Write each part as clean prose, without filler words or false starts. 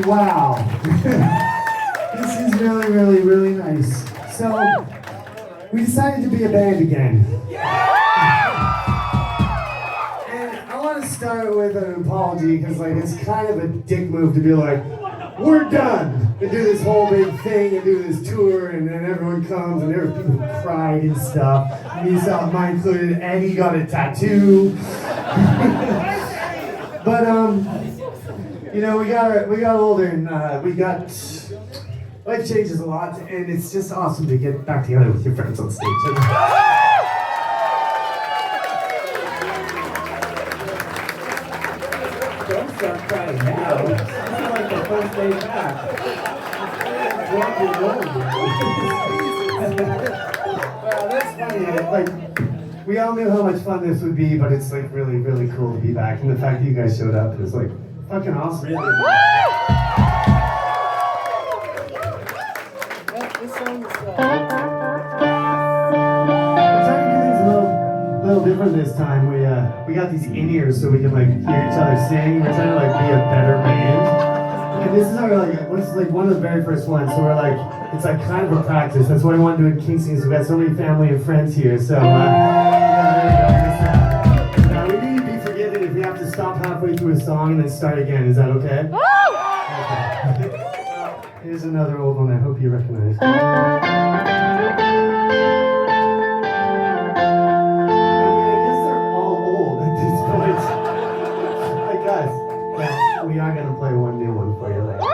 Wow. This is really, really, really nice. So, we decided to be a band again. And I want to start with an apology, because like it's kind of a dick move to be like, we're done! And do this whole big thing and do this tour, and then everyone comes and there were people who cried and stuff. And you saw mine included, Eddie got a tattoo. But you know, we got older and life changes a lot, and it's just awesome to get back together with your friends on stage. Don't start crying now. This is like the first day back. Drop your That's funny. Like, we all knew how much fun this would be, but it's like really, really cool to be back. And the fact that you guys showed up is like fucking awesome. Really. This song is We're trying to do things a little different this time. We got these in-ears so we can like hear each other sing. We're trying to like be a better band. And this is our this is like one of the very first ones. So we're like, it's like kind of a practice. That's what I want to do in Kingston. We've got so many family and friends here. So yeah, we need to be forgiven if we have to stop halfway through a song and then start again. Is that okay? Okay. Here's another old one I hope you recognize. I guess they're all old at this point. Like guys, we are gonna play one new one for you later.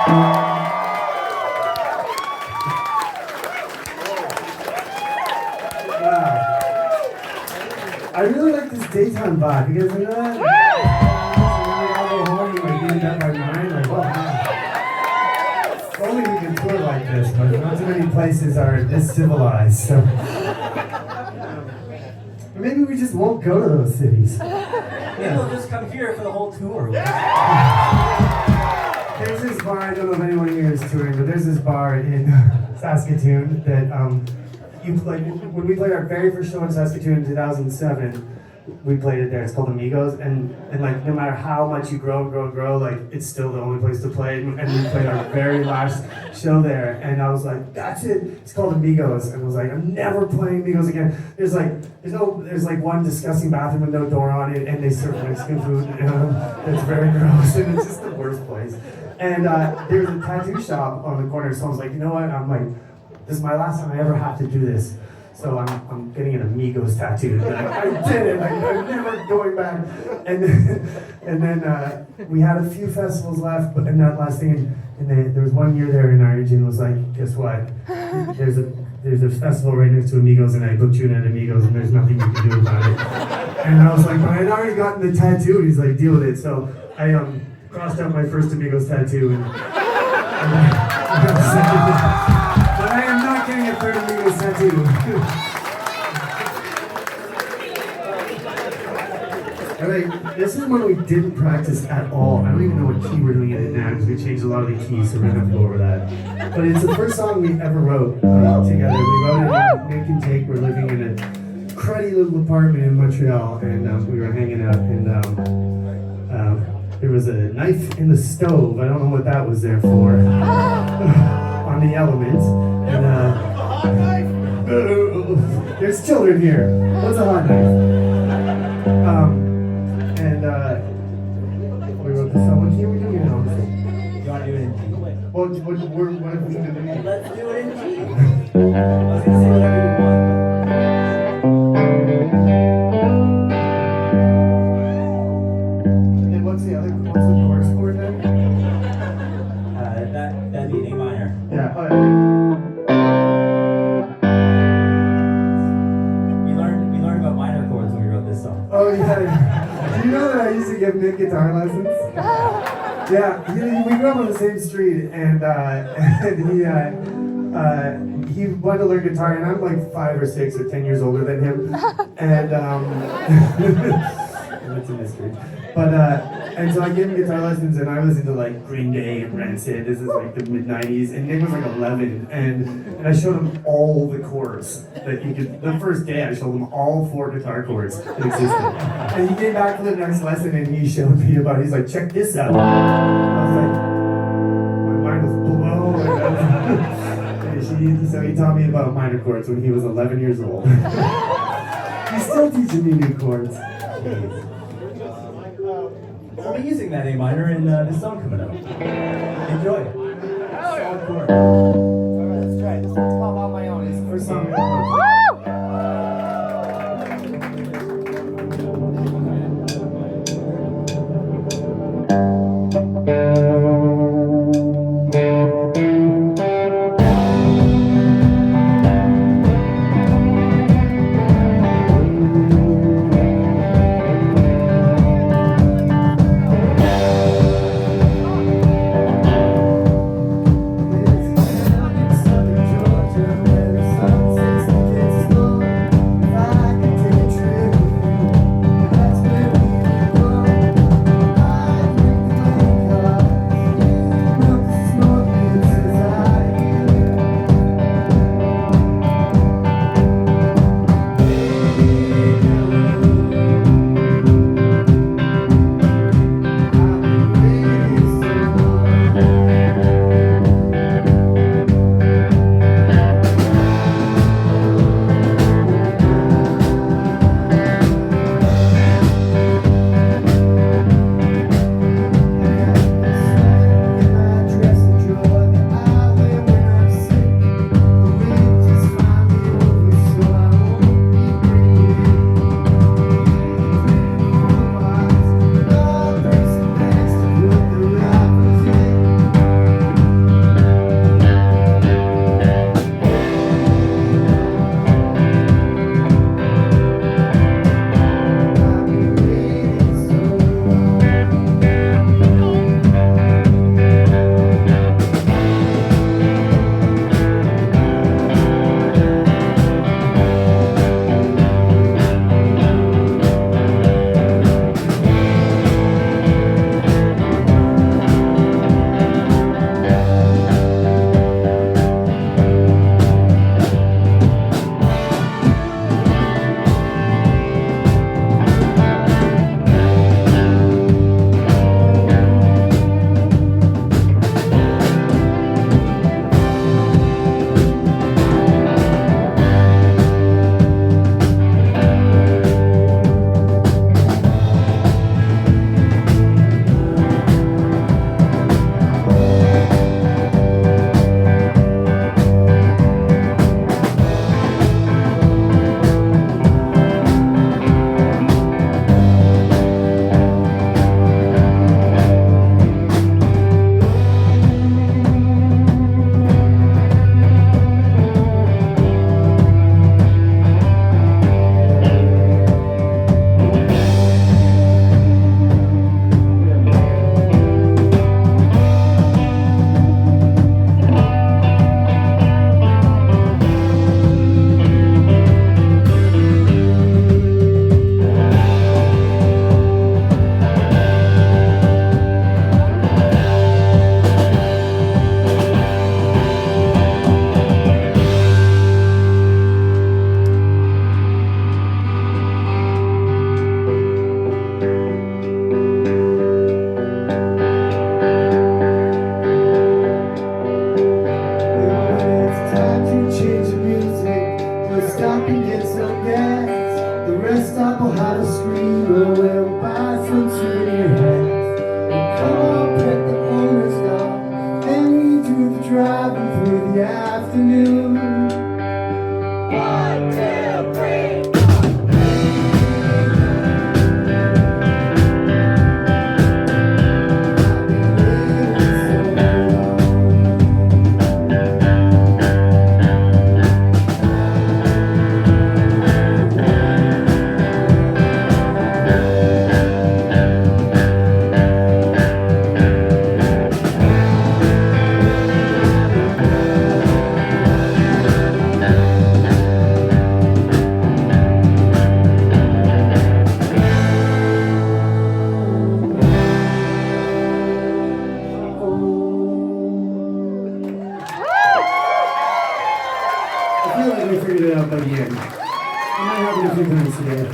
Wow. I really like this daytime vibe. You guys know that? All the horny, like getting up by 9. Like, oh man. If only we could tour like this, but not too many places are this civilized. So maybe we just won't go to those cities. Maybe we'll just come here for the whole tour. There's this bar, I don't know if anyone here is touring, but there's this bar in Saskatoon that when we played our very first show in Saskatoon in 2007, we played it there. It's called Amigos, and like no matter how much you grow and grow and grow, like it's still the only place to play. And we played our very last show there, and I was like, that's it. It's called Amigos, and I was like, I'm never playing Amigos again. There's like one disgusting bathroom with no door on it, and they serve Mexican food. It's very gross, and it's just the worst place. And there's a tattoo shop on the corner, so I was like, you know what? I'm like, this is my last time I ever have to do this. So I'm getting an Amigos tattoo. I did it. I'm never going back. And then we had a few festivals left, but and that last thing, and there was one year there, and our agent was like, guess what? There's a festival right next to Amigos, and I booked you in at Amigos, and there's nothing you can do about it. And I was like, but I'd already gotten the tattoo. And he's like, deal with it. So I crossed out my first Amigos tattoo, and but I am not getting a third Amigos tattoo. Alright, this is one we didn't practice at all. I don't even know what key we're doing it in now because we changed a lot of the keys, so we're gonna have to go over that. But it's the first song we ever wrote together. We wrote it, Nick and Jake were living in a cruddy little apartment in Montreal, and we were hanging out, and there was a knife in the stove. I don't know what that was there for. On the elements. And there's children here. What's a hot knife? We wrote this song. What key are we doing it on? You want to do it in G? What if we did it in? Let's do it in G. I was going to say whatever you want. And what's the chorus chord then? That'd be A minor. Yeah. Oh, yeah. We learned about minor chords when we wrote this song. Oh yeah. Do you know that I used to give Nick guitar lessons? Yeah, we grew up on the same street, and he wanted to learn guitar, and I'm like 5 or 6 or 10 years older than him, and it's a mystery. But and so I gave him guitar lessons, and I was into like Green Day and Rancid. This is like the mid-90s, and Nick was like 11, and I showed him all the chords that you could. The first day, I showed him all 4 guitar chords that existed, and he came back for the next lesson, and he showed me about. He's like, check this out. I was like, my mind was blown. So he taught me about minor chords when he was 11 years old. He's still teaching me new chords. We'll be using that A minor in this song coming up. Enjoy. Solid chord. Alright, let's try it. This one's called On My Own. It's the first song we ever wrote. finally figured it out by the end. I might have it a few times today.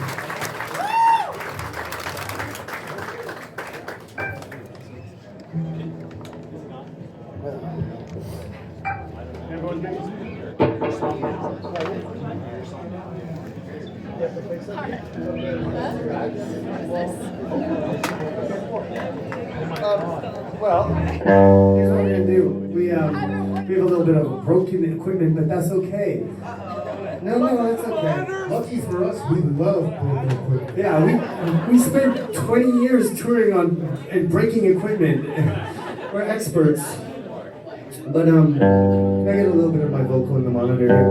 Well, here's what we're gonna do. We have a little bit of broken equipment, but that's okay. No, that's okay. Lucky for us, we love broken equipment. Yeah, we spent 20 years touring on and breaking equipment. We're experts. But can I get a little bit of my vocal in the monitor here?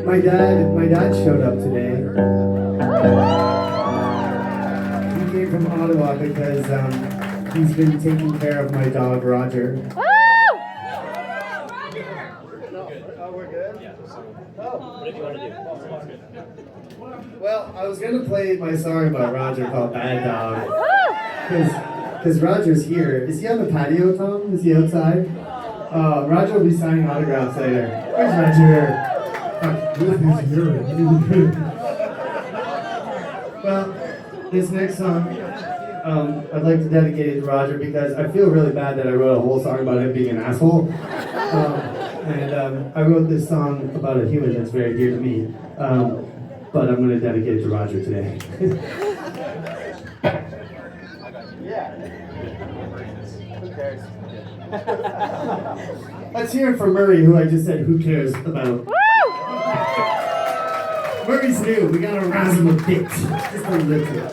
My dad showed up today. He came from Ottawa because he's been taking care of my dog Roger. Well, I was gonna play my song about Roger called Bad Dog. Because Roger's here. Is he on the patio, Tom? Is he outside? Roger will be signing autographs later. Where's Roger? Well, this next song, I'd like to dedicate it to Roger because I feel really bad that I wrote a whole song about him being an asshole. I wrote this song about a human that's very dear to me. But I'm going to dedicate it to Roger today. Who cares? Let's hear it from Murray, who I just said who cares about. Murray's new. We got to razz him a bit. Just a little.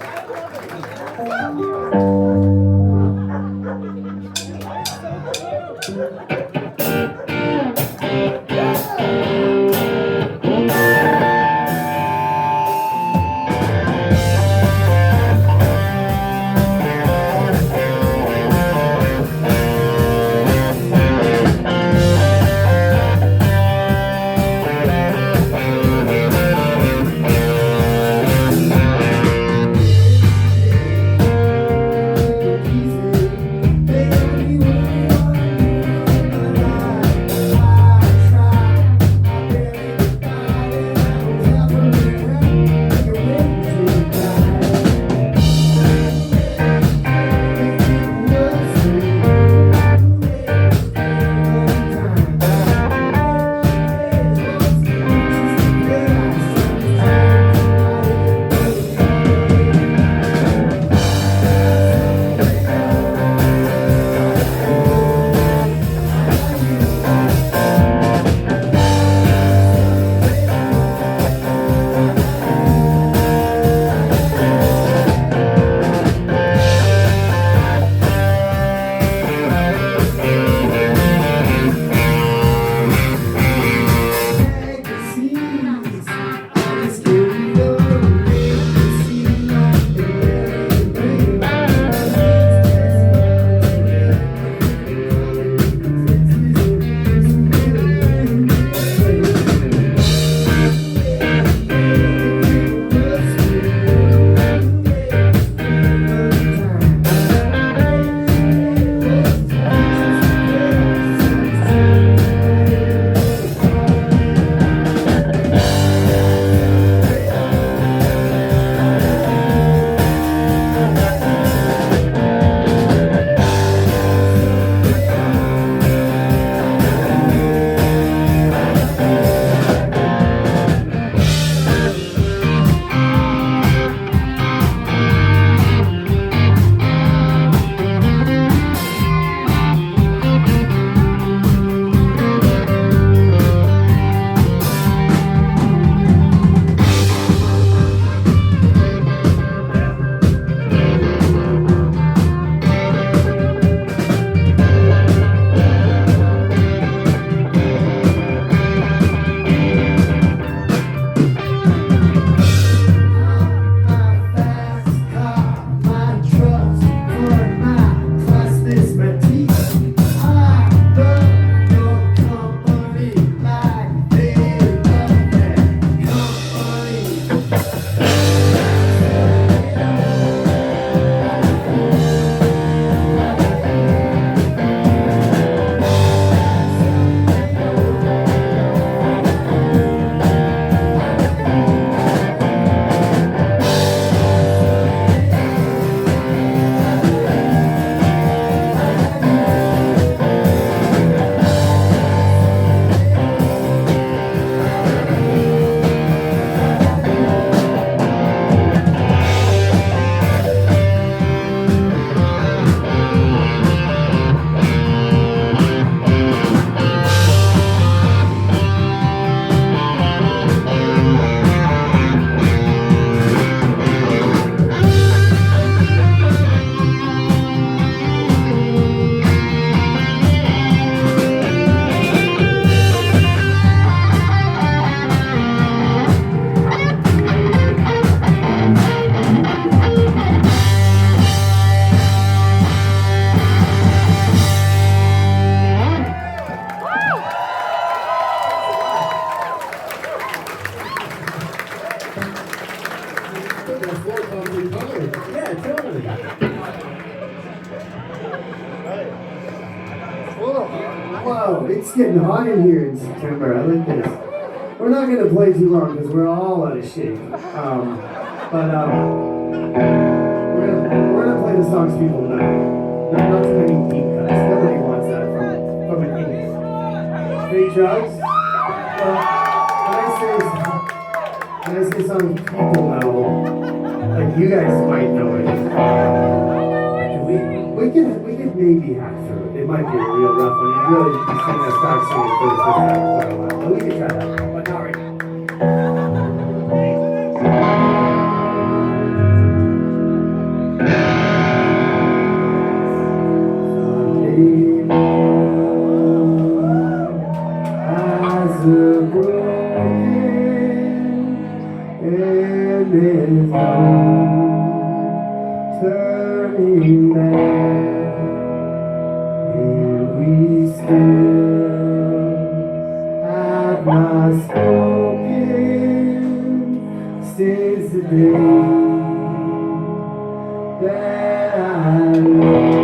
Whoa, it's getting hot in here in September. I like this. We're not gonna play too long because we're all out of shape. We're gonna play the songs people know. Not too many deep cuts. Nobody wants that from an idiot. Big drugs. Well, when I say songs people know, like you guys might know it. We could maybe hack through it. It might be a real rough one. You really be singing us back singing for the first time in quite a while. But we can try that, but not right now. As a broken and there's no turning back, and we still have not spoken since the day that I left.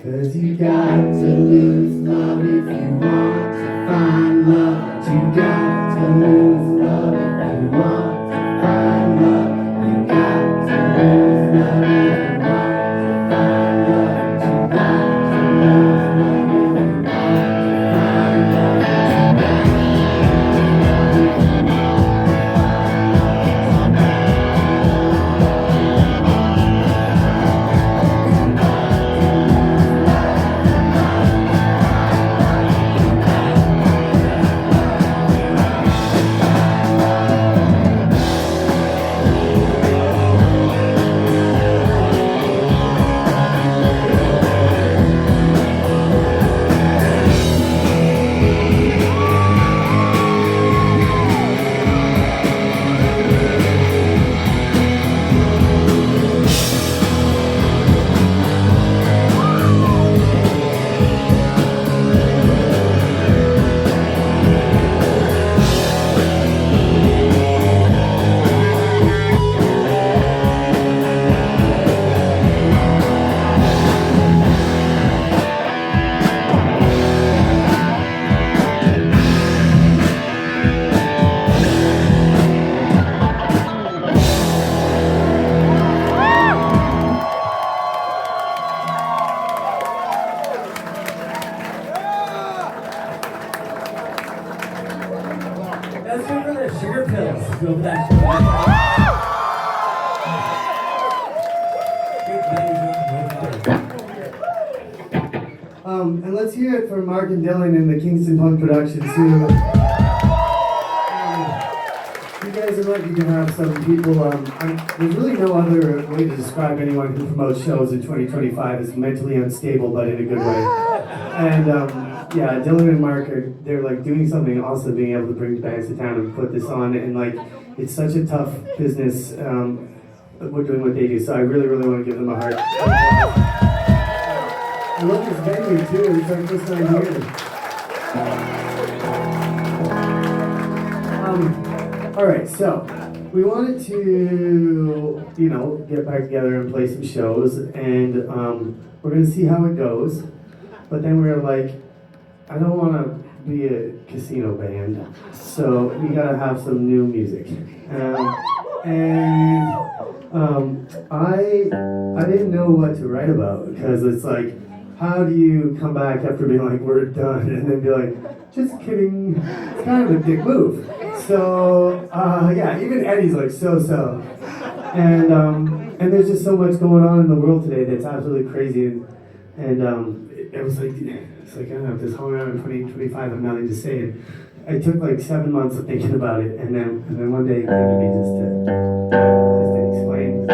Cause you got to lose love if you want to find love. You got to lose love if you want to find love. You got to lose love if you want to find love. You got to lose love if you want to find love. You got to lose love if you want to find love. to open that show. And let's hear it for Mark and Dylan in the Kingston Punk Productions who you guys are lucky to have some people. There's really no other way to describe anyone who promotes shows in 2025 as mentally unstable, but in a good way. And yeah, Dylan and Mark they're like doing something also, being able to bring bands to town and put this on, and like it's such a tough business. We're doing what they do, so I really, really want to give them a heart. I love this venue too. It's our first time here. All right, so we wanted to, get back together and play some shows, and we're gonna see how it goes. But then we were like, I don't want to be a casino band, so we gotta have some new music. I didn't know what to write about, because it's like, how do you come back after being like, we're done, and then be like, just kidding? It's kind of a dick move. So, yeah, even Eddie's like, so. And there's just so much going on in the world today that's absolutely crazy. And it was like, I don't know, this whole around in 2025, I have nothing to say. And it took like 7 months of thinking about it, and then one day it came to me just to explain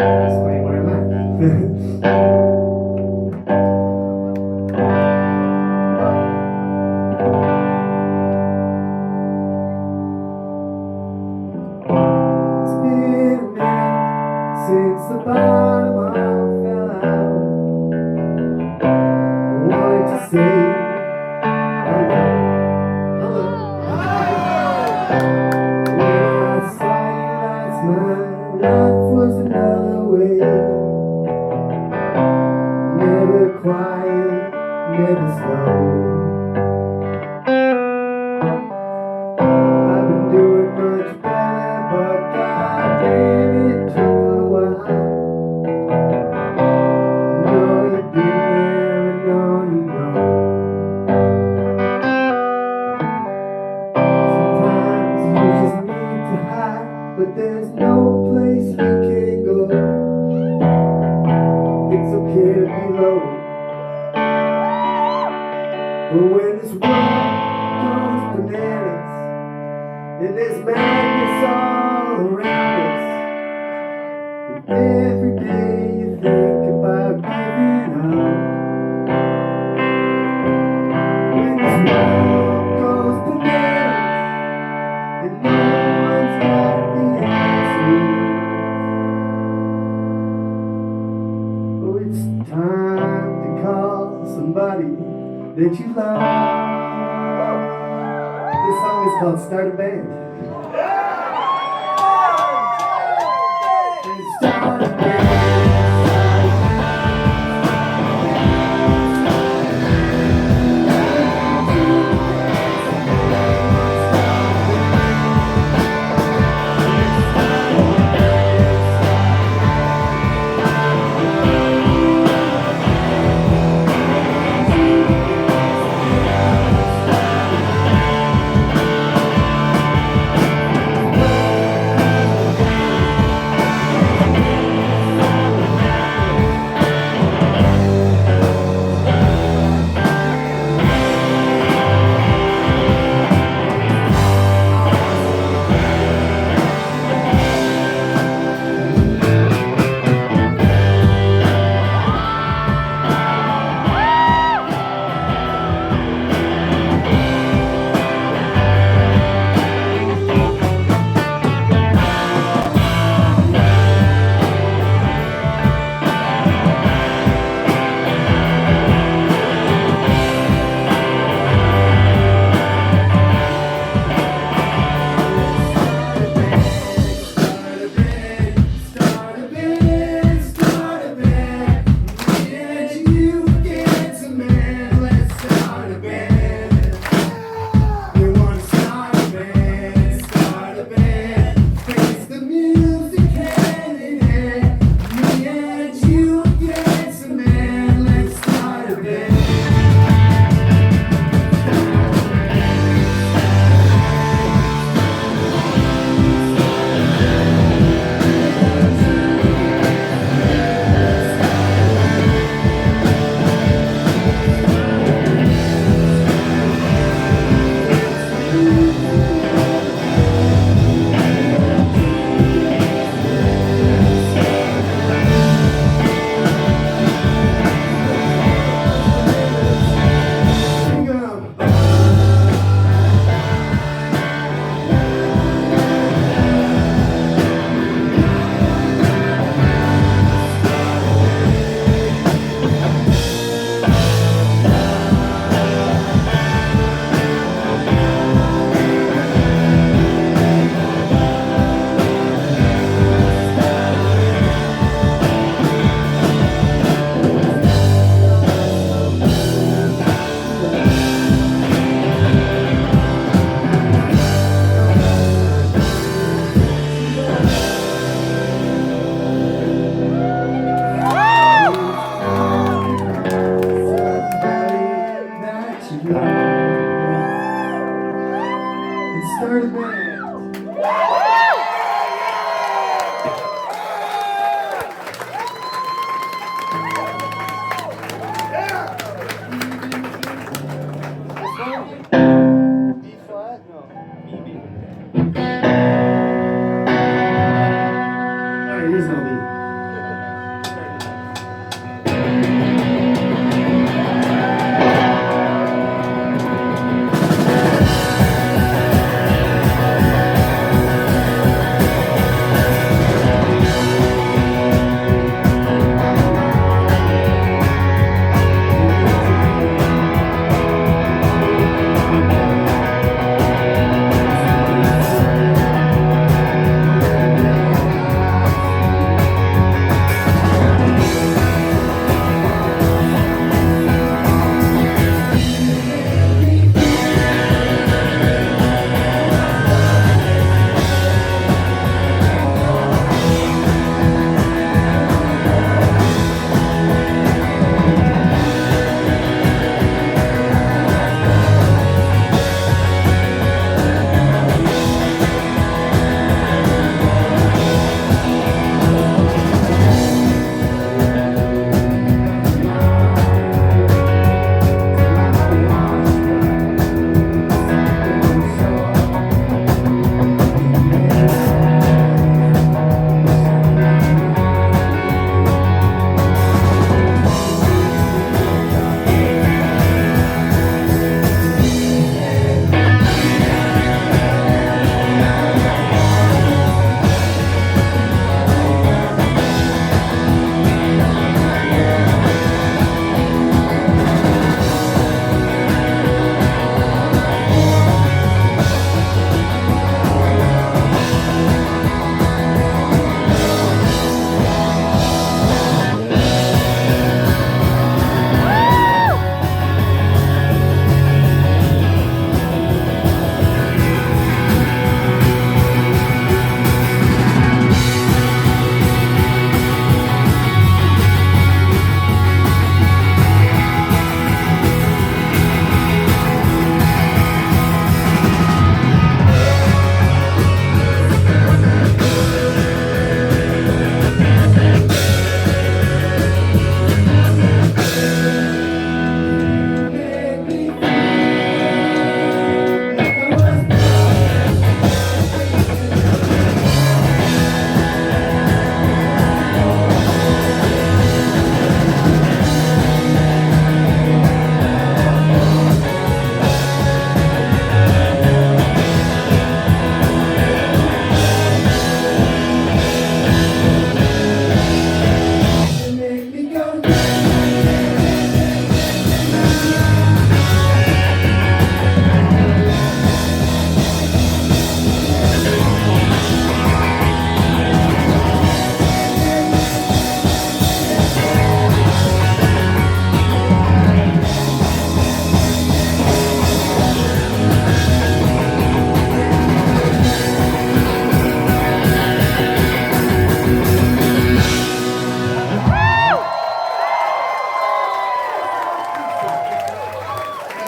where I'm at. Since the bottom I fell out, I wanted to say hello. When I saw you last night, life was another way. Never quiet, never slow. I've been doing much better, but God damn it, took a while. I know you've been there, I know you know. Sometimes you just need to hide, but there's no place you can go. It's okay to be low, but when this world goes bananas and there's madness all around us, and every day you think about giving up. When this world goes bananas and no one's got the answers, oh, it's time to call somebody that you love. This song is called Start a Band. Start a band.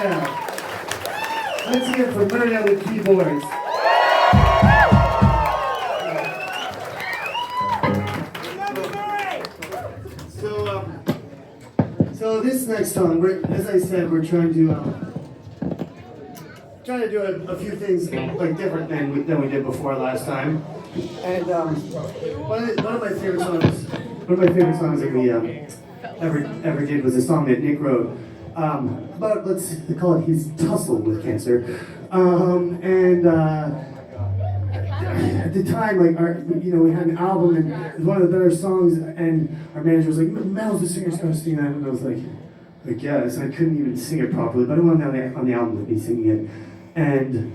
Yeah. Let's hear it for Murray on the keyboards. So this next song, as I said, we're trying to do a few things like different than we did before last time. And one of my favorite songs that we ever did was a song that Nick wrote about, let's call it his tussle with cancer. At the time, like we had an album and it was one of the better songs, and our manager was like, "Mel's the singer's gonna sing that," and I was like, yes, I couldn't even sing it properly, but I wanted on the album with me singing it, and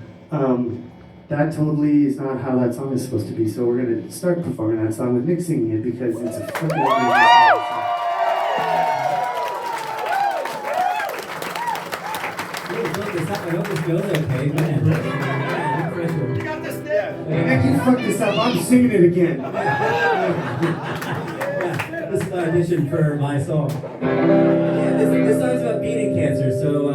that totally is not how that song is supposed to be. So we're gonna start performing that song with Nick singing it because it's a fucking amazing song. I hope this goes okay, man. You got this, Nick, you fucked this up. I'm singing it again. This is an audition for my song. Yeah, this song's about beating cancer, so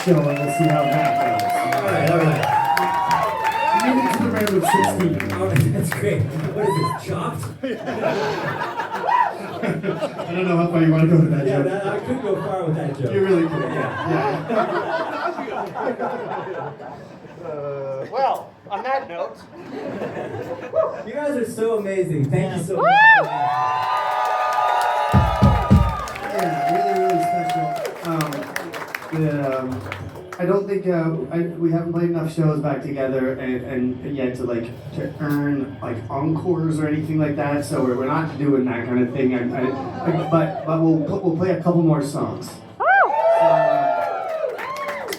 show and let's see how that goes. All right. You made it to the round of 16. All right, that's great. What is this, chopped? I don't know how far you want to go with that Yeah, joke. I could go far with that joke. You really could. Yeah. Well, on that note, You guys are so amazing. Thank you so much. Yeah, really, really special. I don't think we haven't played enough shows back together and yet to earn like encores or anything like that. So we're not doing that kind of thing. But we'll play a couple more songs. So,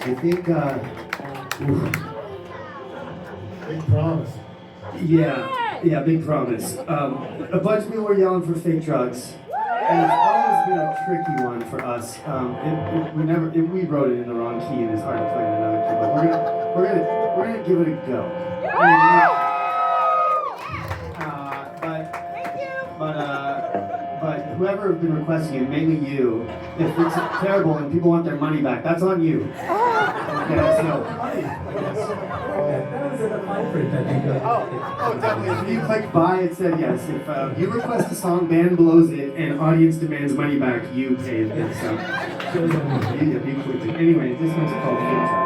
I think. Big promise. Yeah, big promise. A bunch of people were yelling for fake drugs. And it's always been a tricky one for us. We wrote it in the wrong key, and it's hard to play in another key. But we're gonna give it a go. But whoever has been requesting it, mainly you, if it's terrible and people want their money back, that's on you. Okay, so. That was in the fine print, I think. Oh, definitely. If you click buy, it said yes. If you request a song, band blows it, and audience demands money back, you pay it. So, you clicked it. Anyway, this one's called Fake Drugs.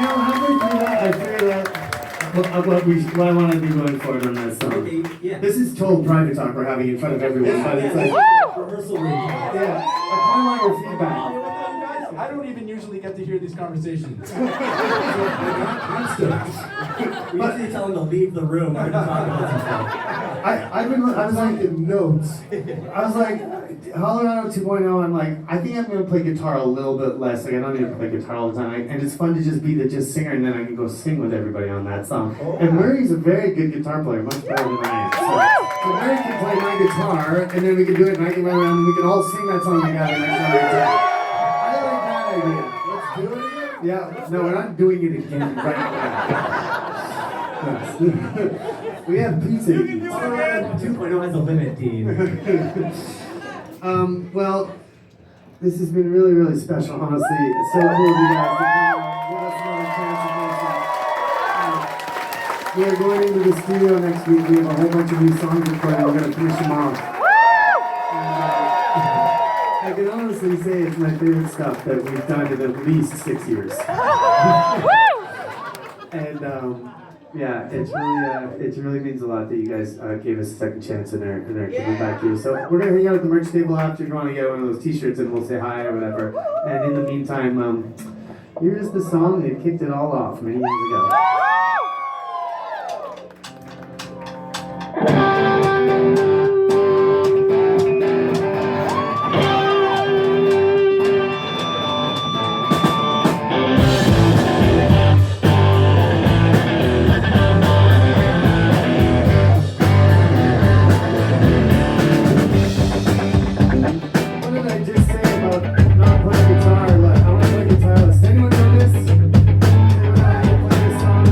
halfway through that, I figured out what I want to do going forward on that song. Okay, yeah. This is total private talk we're having in front of everyone, but it's like, Rehearsal room. yeah, I kind of like your feedback. I don't even usually get to hear these conversations. We usually tell them to leave the room. We're gonna talk about some stuff. I was like in notes. I was like, Hollerado 2.0, I'm like, I think I'm going to play guitar a little bit less. Like, I don't need to play guitar all the time. And it's fun to just be the singer, and then I can go sing with everybody on that song. And Murray's a very good guitar player, much better than I am. So Murray can play my guitar, and then we can do it, and I can run around, and we can all sing that song together next time we do it. I like that idea. Let's do it again? Yeah, no, we're not doing it again right now. We have pizza. 2.0 has a limit, Dean. Well, this has been really, really special, honestly. It's so cool of you guys to come and give us another chance to finish up. We are going into the studio next week. We have a whole bunch of new songs recorded. We're going to finish them off. I can honestly say it's my favorite stuff that we've done in at least 6 years. And yeah, it really means a lot that you guys gave us a second chance and are giving back to you. So we're gonna hang out at the merch table after if you want to get one of those T-shirts, and we'll say hi or whatever. And in the meantime, here's the song that kicked it all off many years ago. Not playing guitar, but I want to play guitar. Does anyone know this? Anyone know how to play this song?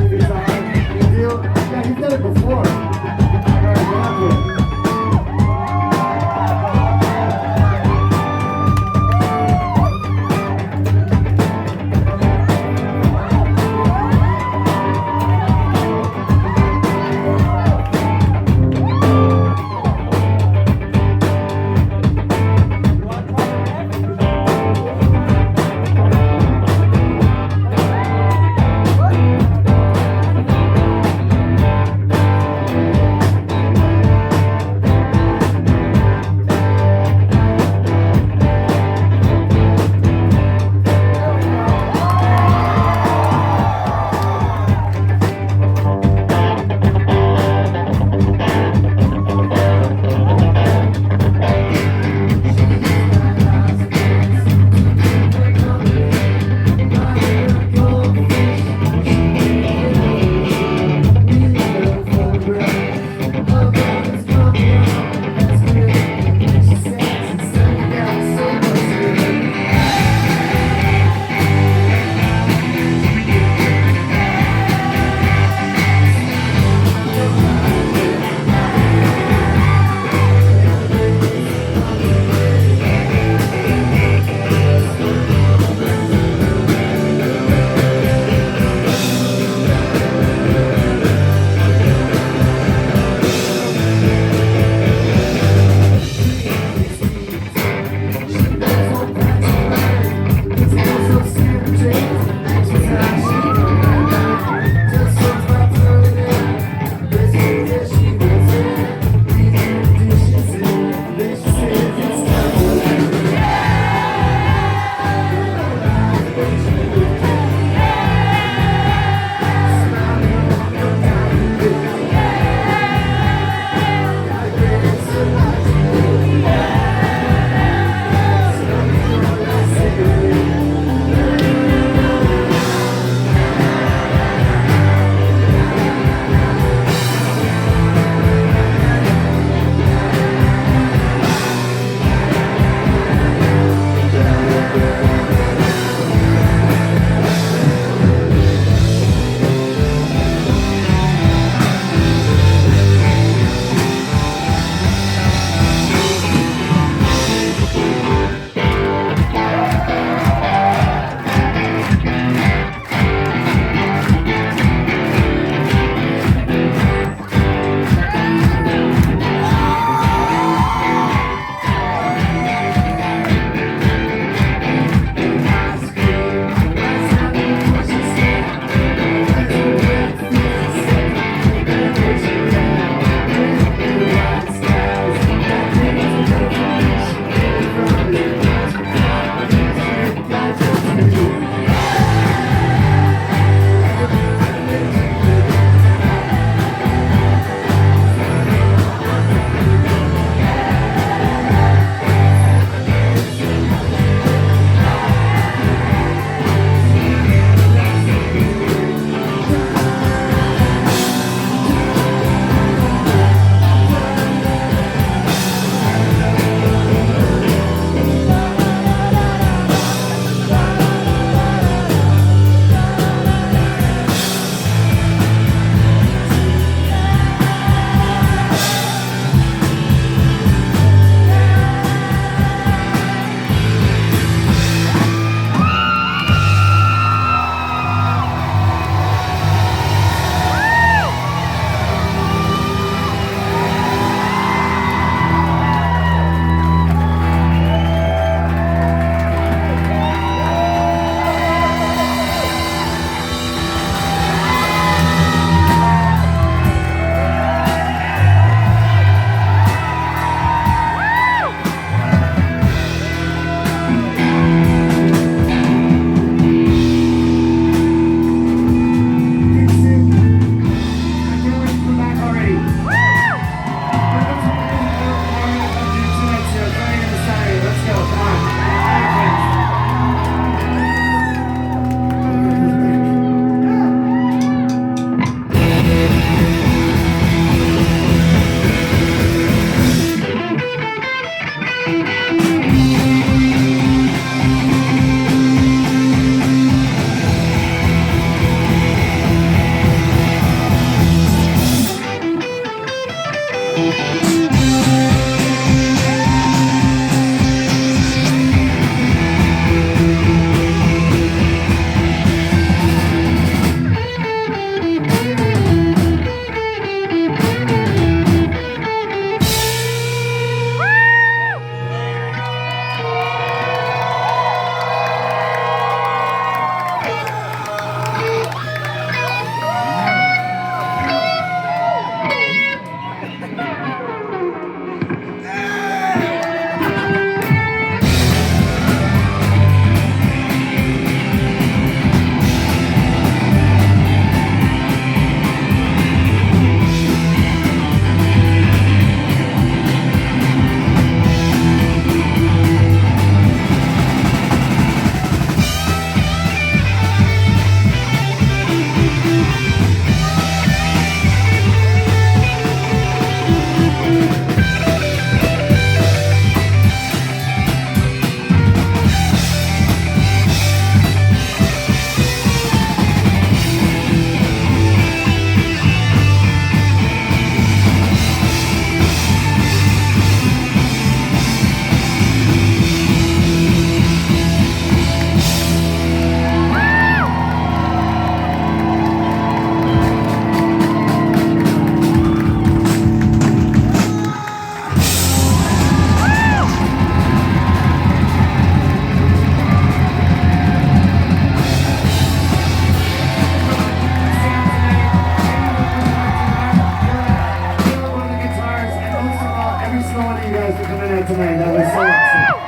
single one of you guys for coming out tonight. That was so awesome.